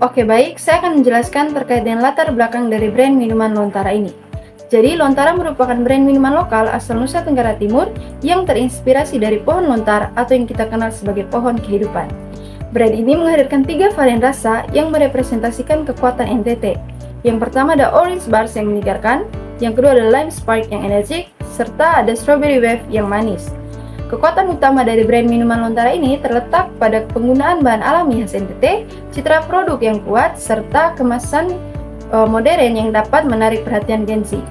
Oke baik, saya akan menjelaskan terkait dengan latar belakang dari brand minuman Lontara ini. Jadi, Lontara merupakan brand minuman lokal asal Nusa Tenggara Timur yang terinspirasi dari pohon lontar atau yang kita kenal sebagai pohon kehidupan. Brand ini menghadirkan 3 varian rasa yang merepresentasikan kekuatan NTT. Yang pertama ada Orange Bars yang menyegarkan, yang kedua ada Lime Spark yang energik, serta ada Strawberry Wave yang manis. Kekuatan utama dari brand minuman Lontara ini terletak pada penggunaan bahan alami khas NTT, citra produk yang kuat, serta kemasan modern yang dapat menarik perhatian Gen Z.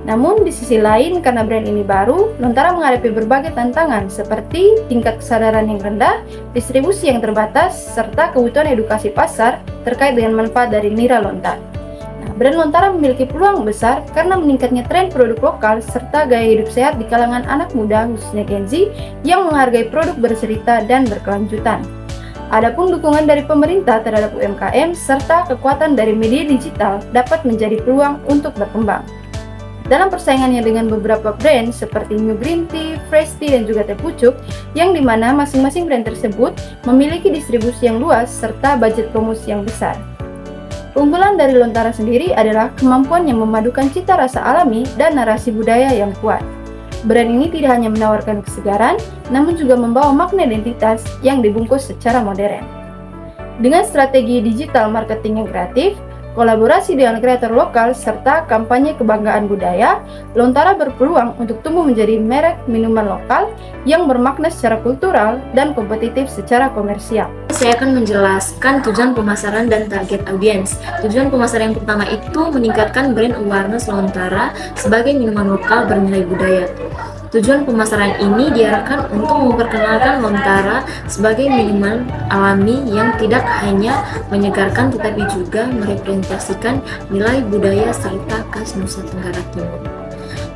Namun di sisi lain, karena brand ini baru, Lontara menghadapi berbagai tantangan seperti tingkat kesadaran yang rendah, distribusi yang terbatas, serta kebutuhan edukasi pasar terkait dengan manfaat dari nira lontar. Brand Lontara memiliki peluang besar karena meningkatnya tren produk lokal serta gaya hidup sehat di kalangan anak muda khususnya Gen Z yang menghargai produk bercerita dan berkelanjutan. Adapun dukungan dari pemerintah terhadap UMKM serta kekuatan dari media digital dapat menjadi peluang untuk berkembang. Dalam persaingannya dengan beberapa brand seperti New Green Tea, Fresh Tea, dan juga teh pucuk, yang dimana masing-masing brand tersebut memiliki distribusi yang luas serta budget promosi yang besar. Keunggulan dari Lontara sendiri adalah kemampuan yang memadukan cita rasa alami dan narasi budaya yang kuat. Brand ini tidak hanya menawarkan kesegaran, namun juga membawa makna identitas yang dibungkus secara modern. Dengan strategi digital marketing yang kreatif, kolaborasi dengan kreator lokal, serta kampanye kebanggaan budaya, Lontara berpeluang untuk tumbuh menjadi merek minuman lokal yang bermakna secara kultural dan kompetitif secara komersial. Saya akan menjelaskan tujuan pemasaran dan target audiens. Tujuan pemasaran yang pertama itu meningkatkan brand awareness Lontara sebagai minuman lokal bernilai budaya. Tujuan pemasaran ini diarahkan untuk memperkenalkan Lontara sebagai minuman alami yang tidak hanya menyegarkan tetapi juga merepresentasikan nilai budaya serta khas Nusa Tenggara Timur.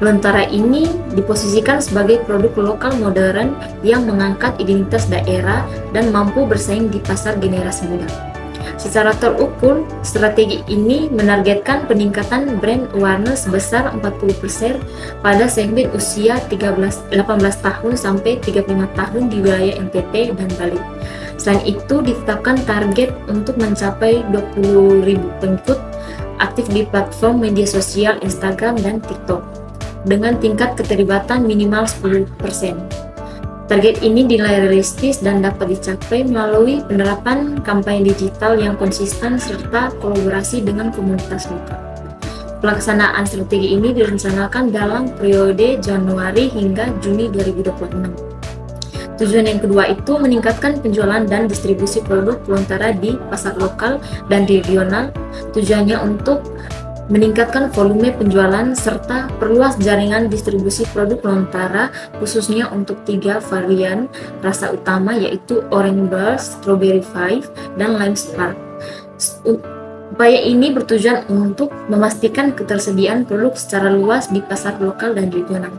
Lontara ini diposisikan sebagai produk lokal modern yang mengangkat identitas daerah dan mampu bersaing di pasar generasi muda. Secara terukur, strategi ini menargetkan peningkatan brand awareness sebesar 40% pada segmen usia 18 tahun sampai 35 tahun di wilayah NTT dan Bali. Selain itu, ditetapkan target untuk mencapai 20.000 pengikut aktif di platform media sosial Instagram dan TikTok dengan tingkat keterlibatan minimal 10%. Target ini dinilai realistis dan dapat dicapai melalui penerapan kampanye digital yang konsisten serta kolaborasi dengan komunitas lokal. Pelaksanaan strategi ini direncanakan dalam periode Januari hingga Juni 2026. Tujuan yang kedua itu meningkatkan penjualan dan distribusi produk Lontara di pasar lokal dan regional. Tujuannya untuk meningkatkan volume penjualan serta perluas jaringan distribusi produk Lontara khususnya untuk 3 varian rasa utama yaitu Orange Burst, Strawberry Wave, dan Lime Spark. Upaya ini bertujuan untuk memastikan ketersediaan produk secara luas di pasar lokal dan regional.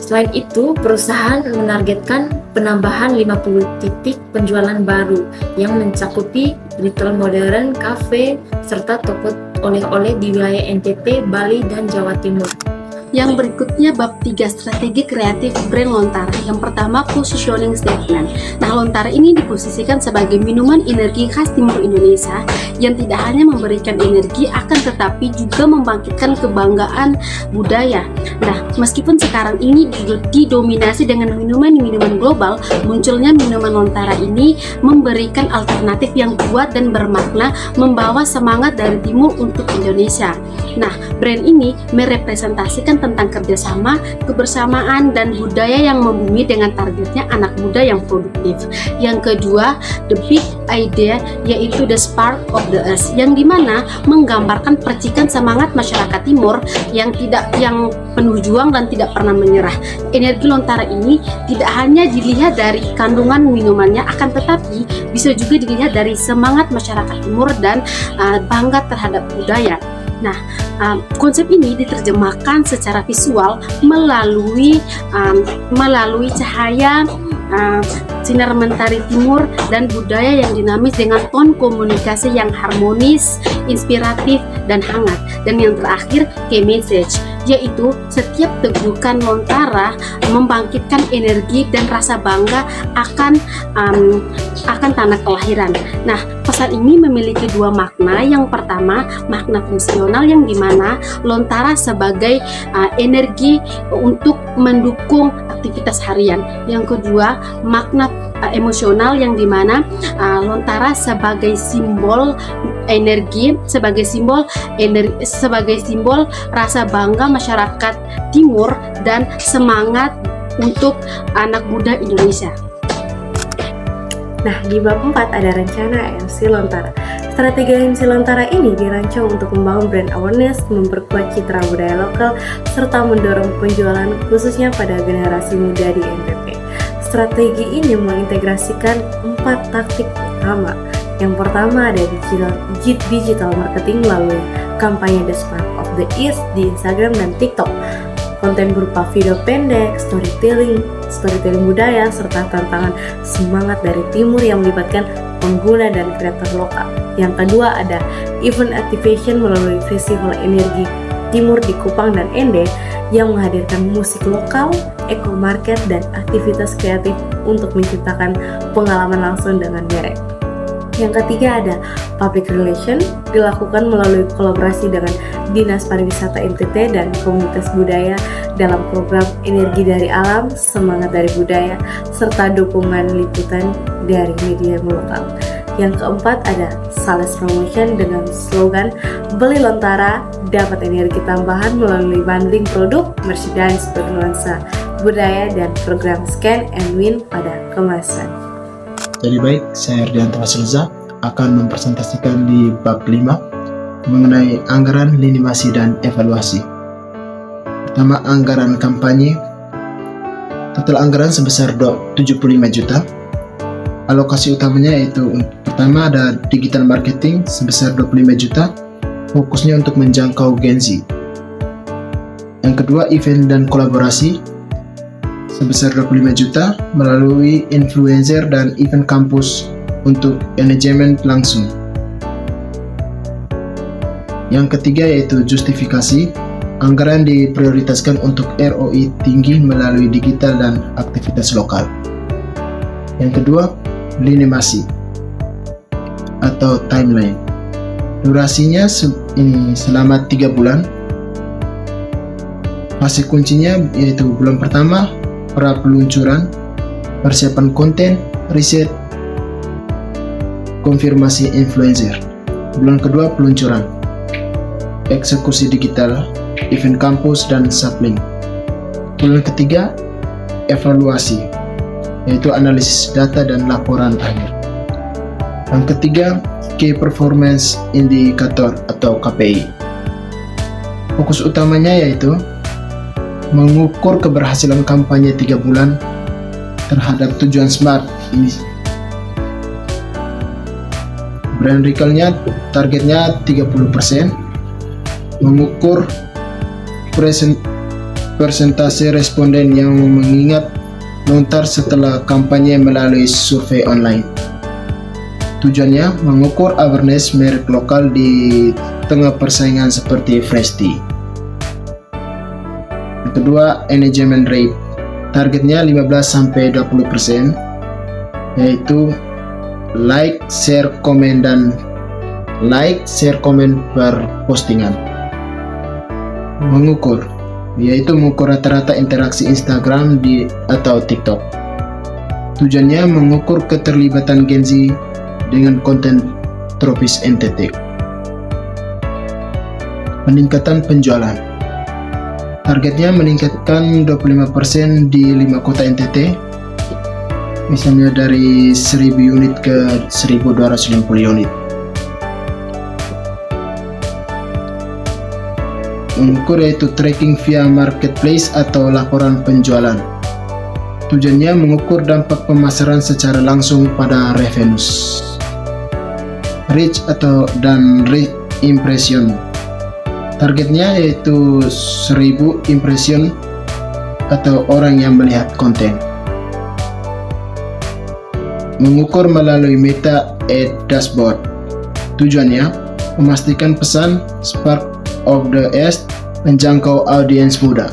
Selain itu, perusahaan menargetkan penambahan 50 titik penjualan baru yang mencakupi retail modern, kafe, serta toko oleh-oleh di wilayah NTT, Bali, dan Jawa Timur. Yang berikutnya bab 3 strategi kreatif brand Lontara. Yang pertama, positioning statement. Nah, Lontara ini diposisikan sebagai minuman energi khas timur Indonesia yang tidak hanya memberikan energi akan tetapi juga membangkitkan kebanggaan budaya. Nah, meskipun sekarang ini didominasi dengan minuman-minuman global, munculnya minuman Lontara ini memberikan alternatif yang kuat dan bermakna, membawa semangat dari timur untuk Indonesia. Nah, brand ini merepresentasikan tentang kerjasama, kebersamaan, dan budaya yang membumi dengan targetnya anak muda yang produktif. Yang kedua, the big idea, yaitu the spark of the earth, yang dimana menggambarkan percikan semangat masyarakat timur yang penuh juang dan tidak pernah menyerah. Energi Lontara ini tidak hanya dilihat dari kandungan minumannya, akan tetapi bisa juga dilihat dari semangat masyarakat timur dan bangga terhadap budaya. Nah, konsep ini diterjemahkan secara visual melalui cahaya, sinar mentari timur, dan budaya yang dinamis dengan ton komunikasi yang harmonis, inspiratif, dan hangat. Dan yang terakhir, key message, yaitu setiap tegukan Lontara membangkitkan energi dan rasa bangga akan tanah kelahiran. Nah, pesan ini memiliki dua makna. Yang pertama, makna fungsional yang dimana Lontara sebagai energi untuk mendukung aktivitas harian. Yang kedua, makna emosional yang dimana Lontara sebagai simbol energi, sebagai simbol rasa bangga masyarakat Timur dan semangat untuk anak muda Indonesia. Nah, di bab 4 ada rencana AMC Lontara. Strategi AMC Lontara ini dirancang untuk membangun brand awareness, memperkuat citra budaya lokal, serta mendorong penjualan khususnya pada generasi muda di NTT. Strategi ini mengintegrasikan 4 taktik utama. Yang pertama ada digital marketing melalui kampanye The Spark of the East di Instagram dan TikTok. Konten berupa video pendek, storytelling budaya, serta tantangan semangat dari Timur yang melibatkan pengguna dan kreator lokal. Yang kedua ada event activation melalui festival energi Timur di Kupang dan Ende yang menghadirkan musik lokal, eco market, dan aktivitas kreatif untuk menciptakan pengalaman langsung dengan merek. Yang ketiga ada public relation, dilakukan melalui kolaborasi dengan Dinas Pariwisata NTT dan komunitas budaya dalam program Energi dari Alam, Semangat dari Budaya, serta dukungan liputan dari media lokal. Yang keempat ada sales promotion dengan slogan Beli Lontara, dapat energi tambahan melalui bundling produk, merchandise bernuansa budaya, dan program scan and win pada kemasan. Jadi baik, saya Erdianto Hasilza akan mempresentasikan di bab 5 mengenai anggaran, lini masa dan evaluasi. Pertama, anggaran kampanye. Total anggaran sebesar 75 juta. Alokasi utamanya yaitu pertama ada digital marketing sebesar 25 juta, fokusnya untuk menjangkau Gen Z. Yang kedua, event dan kolaborasi sebesar 25 juta melalui influencer dan event kampus untuk engagement langsung. Yang ketiga yaitu justifikasi. Anggaran diprioritaskan untuk ROI tinggi melalui digital dan aktivitas lokal. Yang kedua, lini masa atau timeline. Durasinya ini selama 3 bulan. Fase kuncinya yaitu bulan pertama pra peluncuran, persiapan konten, riset, konfirmasi influencer. Bulan kedua peluncuran, eksekusi digital, event kampus dan sampling. Bulan ketiga evaluasi, yaitu analisis data dan laporan akhir. Yang ketiga, Key Performance Indicator atau KPI. Fokus utamanya yaitu mengukur keberhasilan kampanye 3 bulan terhadap tujuan SMART ini. Brand recall-nya targetnya 30%, mengukur persentase responden yang mengingat lontar setelah kampanye melalui survei online. Tujuannya mengukur awareness merek lokal di tengah persaingan seperti Fresh Tea. Yang kedua, engagement rate. Targetnya 15-20%, yaitu like, share, komen per postingan. Mengukur, yaitu mengukur rata-rata interaksi Instagram atau TikTok. Tujuannya mengukur keterlibatan Gen Z dengan konten tropis NTT. Peningkatan penjualan. Targetnya meningkatkan 25% di 5 kota NTT, misalnya dari 1000 unit ke 1250 unit. Mengukur yaitu tracking via marketplace atau laporan penjualan. Tujuannya mengukur dampak pemasaran secara langsung pada revenues. Reach dan reach impression. Targetnya yaitu 1000 impression atau orang yang melihat konten. Mengukur melalui Meta Ad Dashboard. Tujuannya memastikan pesan Spark of the East menjangkau audiens muda.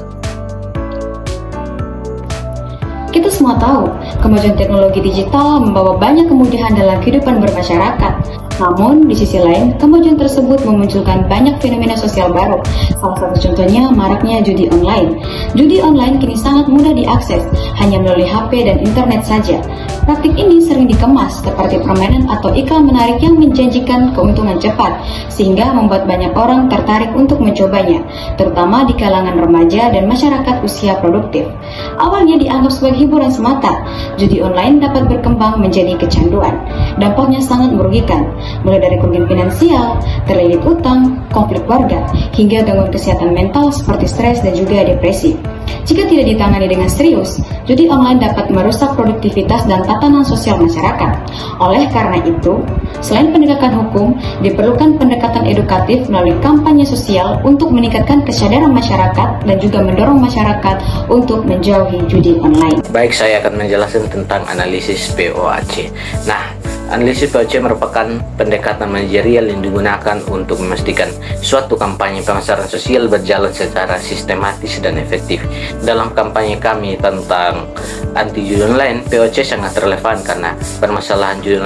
Kita semua tahu, kemajuan teknologi digital membawa banyak kemudahan dalam kehidupan bermasyarakat. Namun, di sisi lain, kemajuan tersebut memunculkan banyak fenomena sosial baru. Salah satu contohnya maraknya judi online. Judi online kini sangat mudah diakses, hanya melalui HP dan internet saja. Praktik ini sering dikemas seperti permainan atau iklan menarik yang menjanjikan keuntungan cepat, sehingga membuat banyak orang tertarik untuk mencobanya, terutama di kalangan remaja dan masyarakat usia produktif. Awalnya dianggap sebagai hiburan semata, judi online dapat berkembang menjadi kecanduan. Dampaknya sangat merugikan, mulai dari kerugian finansial, terlilit utang, konflik keluarga, hingga gangguan kesehatan mental seperti stres dan juga depresi. Jika tidak ditangani dengan serius, judi online dapat merusak produktivitas dan tatanan sosial masyarakat. Oleh karena itu, selain penegakan hukum, diperlukan pendekatan edukatif melalui kampanye sosial untuk meningkatkan kesadaran masyarakat dan juga mendorong masyarakat untuk menjauhi judi online. Baik, saya akan menjelaskan tentang analisis POAC. Nah, analisis POAC merupakan pendekatan manajerial yang digunakan untuk memastikan suatu kampanye pemasaran sosial berjalan secara sistematis dan efektif. Dalam kampanye kami tentang anti judi online, POAC sangat relevan karena permasalahan judi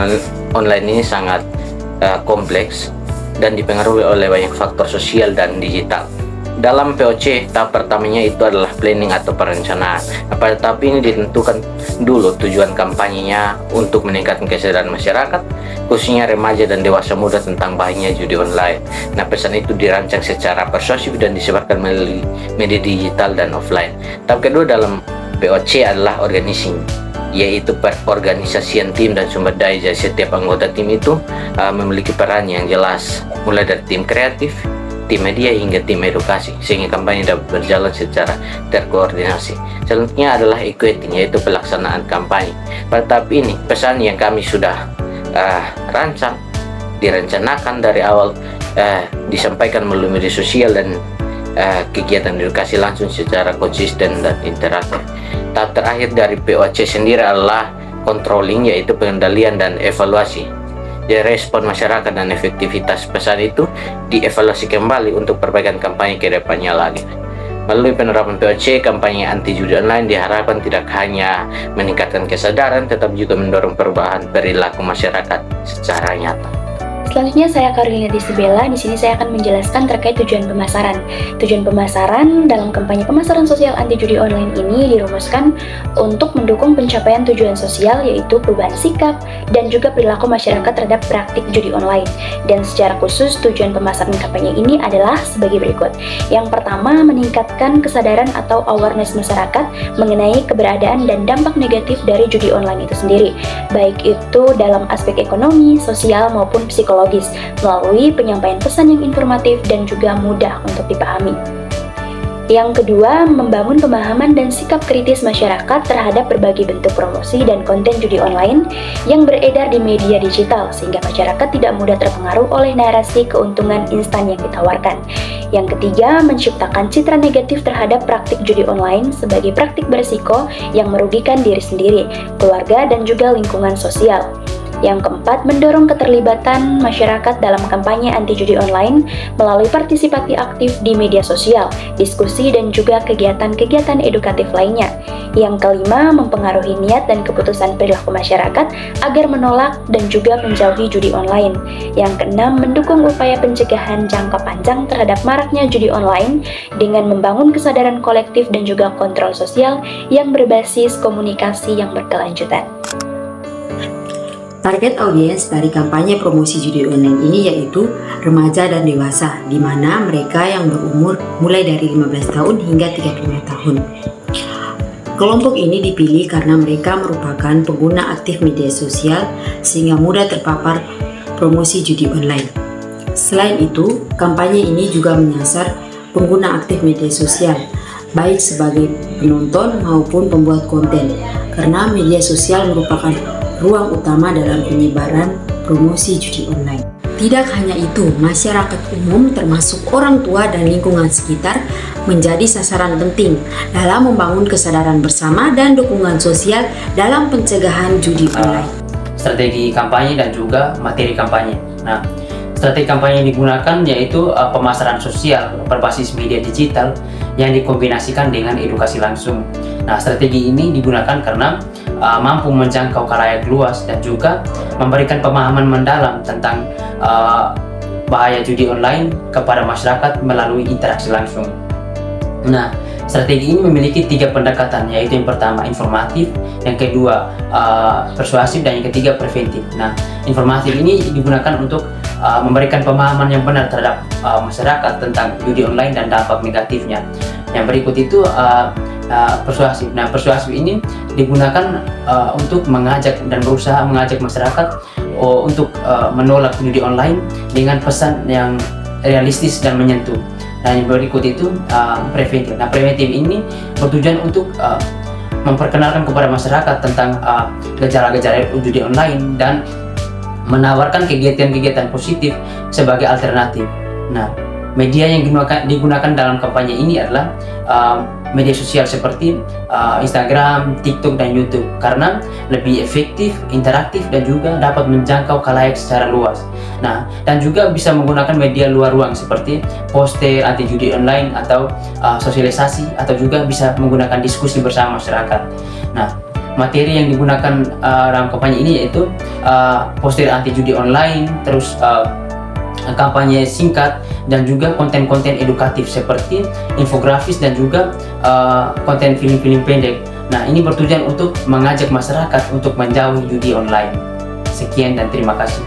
online ini sangat kompleks dan dipengaruhi oleh banyak faktor sosial dan digital. Dalam POC, tahap pertamanya itu adalah planning atau perencanaan. Pada tahap ini ditentukan dulu tujuan kampanyenya untuk meningkatkan kesadaran masyarakat, khususnya remaja dan dewasa muda tentang bahayanya judi online. Nah, pesan itu dirancang secara persuasif dan disebarkan melalui media digital dan offline. Tahap kedua dalam POC adalah organizing, yaitu perorganisasian tim dan sumber daya. Jadi setiap anggota tim itu memiliki peran yang jelas, mulai dari tim kreatif, tim media hingga tim edukasi, sehingga kampanye dapat berjalan secara terkoordinasi. Selanjutnya adalah equating, yaitu pelaksanaan kampanye. Pada tahap ini, pesan yang kami sudah direncanakan dari awal disampaikan melalui media sosial dan kegiatan edukasi langsung secara konsisten dan interaktif. Tahap terakhir dari POAC sendiri adalah controlling, yaitu pengendalian dan evaluasi. Jadi respon masyarakat dan efektivitas pesan itu dievaluasi kembali untuk perbaikan kampanye ke depannya lagi. Melalui penerapan POC, kampanye anti judi online diharapkan tidak hanya meningkatkan kesadaran, tetapi juga mendorong perubahan perilaku masyarakat secara nyata. Selanjutnya saya Carolina Disibela. Di sini saya akan menjelaskan terkait tujuan pemasaran. Tujuan pemasaran dalam kampanye pemasaran sosial anti judi online ini dirumuskan untuk mendukung pencapaian tujuan sosial, yaitu perubahan sikap dan juga perilaku masyarakat terhadap praktik judi online. Dan secara khusus tujuan pemasaran kampanye ini adalah sebagai berikut. Yang pertama, meningkatkan kesadaran atau awareness masyarakat mengenai keberadaan dan dampak negatif dari judi online itu sendiri, baik itu dalam aspek ekonomi, sosial maupun psikologis, melalui penyampaian pesan yang informatif dan juga mudah untuk dipahami. Yang kedua, membangun pemahaman dan sikap kritis masyarakat terhadap berbagai bentuk promosi dan konten judi online yang beredar di media digital, sehingga masyarakat tidak mudah terpengaruh oleh narasi keuntungan instan yang ditawarkan. Yang ketiga, menciptakan citra negatif terhadap praktik judi online sebagai praktik berisiko yang merugikan diri sendiri, keluarga, dan juga lingkungan sosial. Yang keempat, mendorong keterlibatan masyarakat dalam kampanye anti judi online melalui partisipasi aktif di media sosial, diskusi, dan juga kegiatan-kegiatan edukatif lainnya. Yang kelima, mempengaruhi niat dan keputusan perilaku masyarakat agar menolak dan juga menjauhi judi online. Yang keenam, mendukung upaya pencegahan jangka panjang terhadap maraknya judi online dengan membangun kesadaran kolektif dan juga kontrol sosial yang berbasis komunikasi yang berkelanjutan. Target audiens dari kampanye promosi judi online ini yaitu remaja dan dewasa, di mana mereka yang berumur mulai dari 15 tahun hingga 35 tahun. Kelompok ini dipilih karena mereka merupakan pengguna aktif media sosial sehingga mudah terpapar promosi judi online. Selain itu, kampanye ini juga menyasar pengguna aktif media sosial, baik sebagai penonton maupun pembuat konten, karena media sosial merupakan ruang utama dalam penyebaran promosi judi online. Tidak hanya itu, masyarakat umum termasuk orang tua dan lingkungan sekitar menjadi sasaran penting dalam membangun kesadaran bersama dan dukungan sosial dalam pencegahan judi online. Strategi kampanye dan juga materi kampanye. Nah, strategi kampanye yang digunakan yaitu pemasaran sosial berbasis media digital yang dikombinasikan dengan edukasi langsung. Nah, strategi ini digunakan karena mampu menjangkau khalayak luas dan juga memberikan pemahaman mendalam tentang bahaya judi online kepada masyarakat melalui interaksi langsung. Nah, strategi ini memiliki 3 pendekatan, yaitu yang pertama informatif, yang kedua persuasif, dan yang ketiga preventif. Nah, informatif ini digunakan untuk memberikan pemahaman yang benar terhadap masyarakat tentang judi online dan dampak negatifnya. Yang berikut itu persuasif. Nah, persuasif ini digunakan untuk mengajak dan berusaha mengajak masyarakat untuk menolak judi online dengan pesan yang realistis dan menyentuh. Nah, yang berikut itu preventif. Nah, preventif ini bertujuan untuk memperkenalkan kepada masyarakat tentang gejala-gejala judi online dan menawarkan kegiatan-kegiatan positif sebagai alternatif. Nah, media yang digunakan dalam kampanye ini adalah media sosial seperti Instagram, TikTok, dan YouTube karena lebih efektif, interaktif, dan juga dapat menjangkau khalayak secara luas. Nah, dan juga bisa menggunakan media luar ruang seperti poster anti judi online atau sosialisasi, atau juga bisa menggunakan diskusi bersama masyarakat. Nah, materi yang digunakan dalam kampanye ini yaitu poster anti judi online, terus kampanye singkat, dan juga konten-konten edukatif seperti infografis dan juga konten film-film pendek. Nah, ini bertujuan untuk mengajak masyarakat untuk menjauhi judi online. Sekian dan terima kasih.